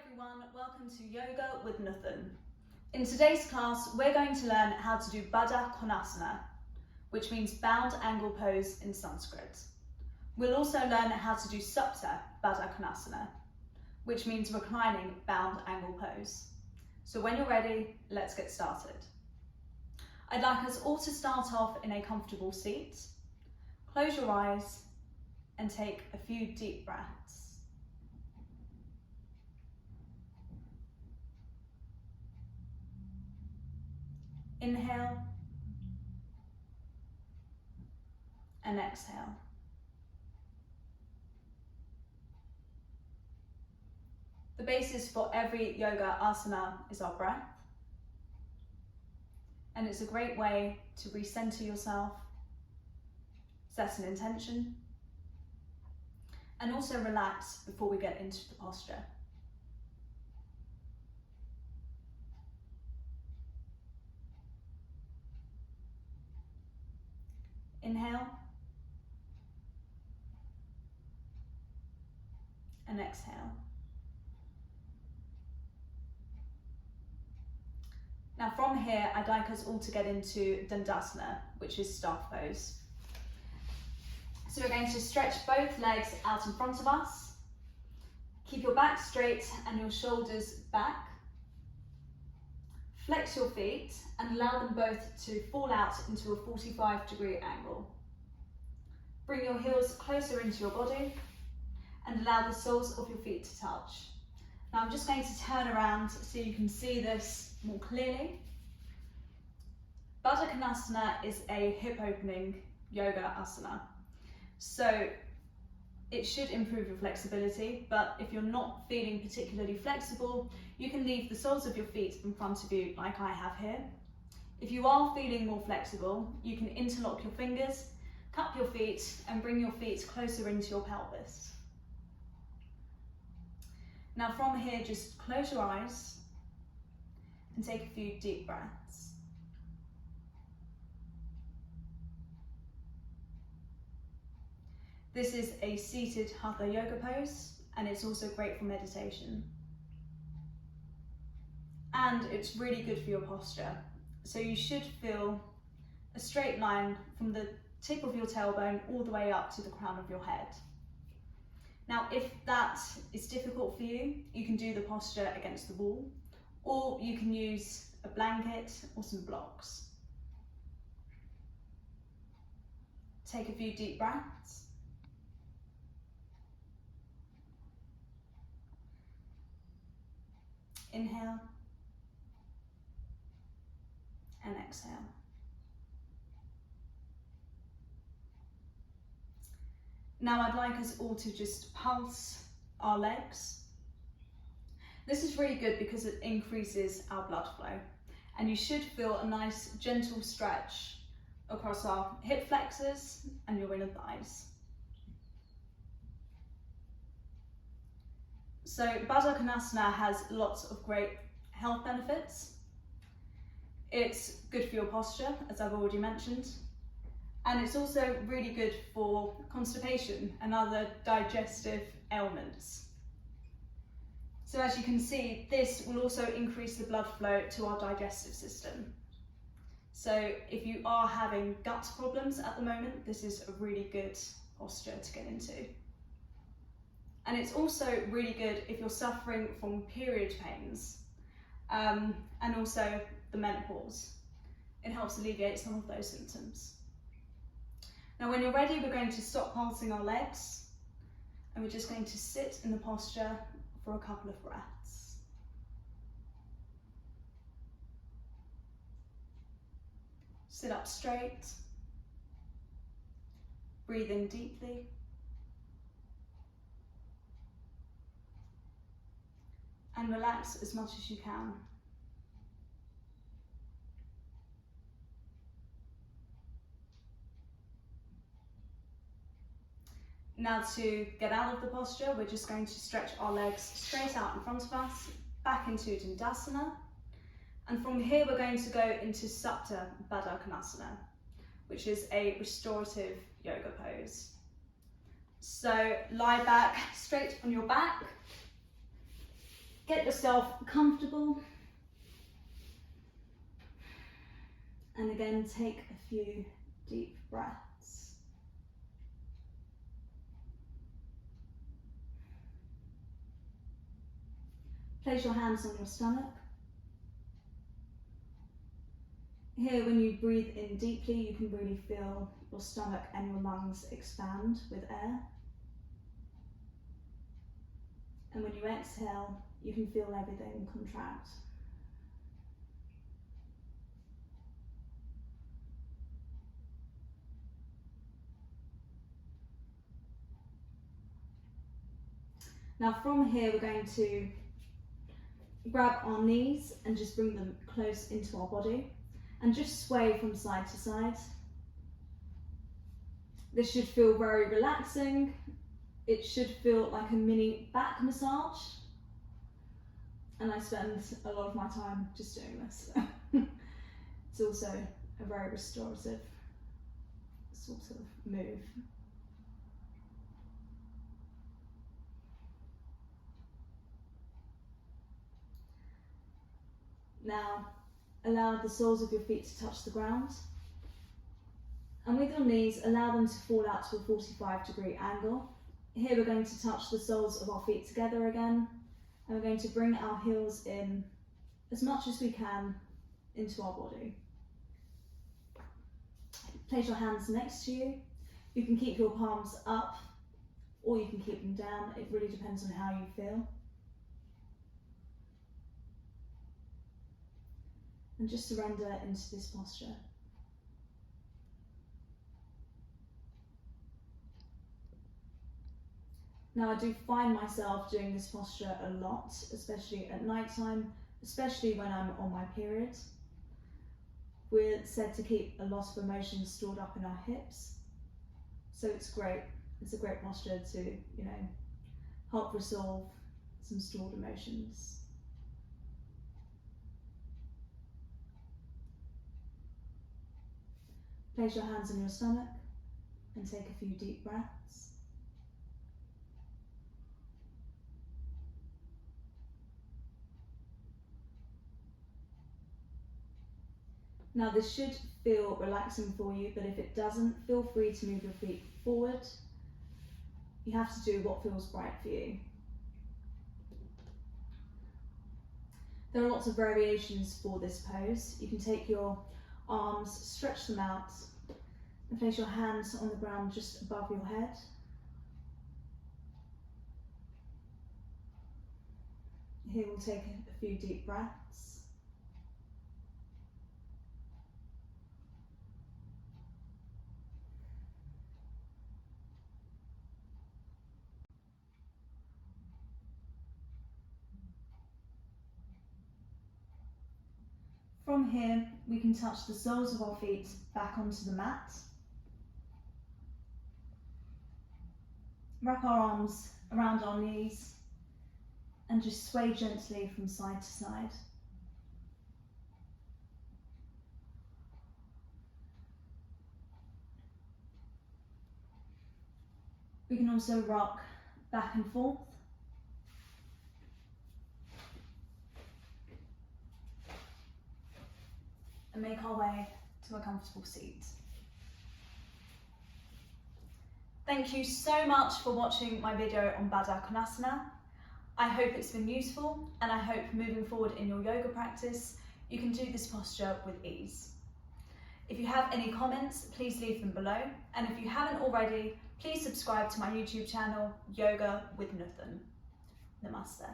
everyone, welcome to Yoga with Nutan. In today's class, we're going to learn how to do Baddha Konasana, which means bound angle pose in Sanskrit. We'll also learn how to do Supta Baddha Konasana, which means reclining bound angle pose. So when you're ready, let's get started. I'd like us all to start off in a comfortable seat. Close your eyes and take a few deep breaths. Inhale and exhale. The basis for every yoga asana is our breath, and it's a great way to recenter yourself, set an intention, and also relax before we get into the posture. Inhale and exhale. Now from here, I'd like us all to get into Dandasana, which is staff pose. So we're going to stretch both legs out in front of us. Keep your back straight and your shoulders back. Flex your feet and allow them both to fall out into a 45-degree angle. Bring your heels closer into your body and allow the soles of your feet to touch. Now I'm just going to turn around so you can see this more clearly. Baddha Konasana is a hip opening yoga asana. So it should improve your flexibility, but if you're not feeling particularly flexible, you can leave the soles of your feet in front of you like I have here. If you are feeling more flexible, you can interlock your fingers, cup your feet and bring your feet closer into your pelvis. Now from here, just close your eyes and take a few deep breaths. This is a seated hatha yoga pose, and it's also great for meditation. And it's really good for your posture. So you should feel a straight line from the tip of your tailbone all the way up to the crown of your head. Now, if that is difficult for you, you can do the posture against the wall, or you can use a blanket or some blocks. Take a few deep breaths. Inhale and exhale. Now I'd like us all to just pulse our legs. This is really good because it increases our blood flow, and you should feel a nice gentle stretch across our hip flexors and your inner thighs. So Baddha Konasana has lots of great health benefits. It's good for your posture, as I've already mentioned, and it's also really good for constipation and other digestive ailments. So as you can see, this will also increase the blood flow to our digestive system. So if you are having gut problems at the moment, this is a really good posture to get into. And it's also really good if you're suffering from period pains and also the menopause. It helps alleviate some of those symptoms. Now when you're ready, we're going to stop pulsing our legs and we're just going to sit in the posture for a couple of breaths. Sit up straight, breathe in deeply. And relax as much as you can. Now to get out of the posture, we're just going to stretch our legs straight out in front of us, back into Dandasana. And from here, we're going to go into Supta Baddha Konasana, which is a restorative yoga pose. So lie back straight on your back. Get yourself comfortable. And again, take a few deep breaths. Place your hands on your stomach. Here, when you breathe in deeply, you can really feel your stomach and your lungs expand with air. And when you exhale, you can feel everything contract. Now from here, we're going to grab our knees and just bring them close into our body and just sway from side to side. This should feel very relaxing. It should feel like a mini back massage. And I spend a lot of my time just doing this. It's also a very restorative sort of move. Now, allow the soles of your feet to touch the ground. And with your knees, allow them to fall out to a 45-degree angle. Here we're going to touch the soles of our feet together again. And we're going to bring our heels in as much as we can into our body. Place your hands next to you. You can keep your palms up or you can keep them down. It really depends on how you feel. And just surrender into this posture. Now I do find myself doing this posture a lot, especially at night time, especially when I'm on my period. We're said to keep a lot of emotions stored up in our hips. So it's great. It's a great posture to, help resolve some stored emotions. Place your hands on your stomach and take a few deep breaths. Now this should feel relaxing for you, but if it doesn't, feel free to move your feet forward. You have to do what feels right for you. There are lots of variations for this pose. You can take your arms, stretch them out, and place your hands on the ground just above your head. Here we'll take a few deep breaths. From here, we can touch the soles of our feet back onto the mat. Wrap our arms around our knees and just sway gently from side to side. We can also rock back and forth. And make our way to a comfortable seat. Thank you so much for watching my video on Baddha Konasana. I hope it's been useful, and I hope moving forward in your yoga practice, you can do this posture with ease. If you have any comments, please leave them below. And if you haven't already, please subscribe to my YouTube channel, Yoga with Nutan. Namaste.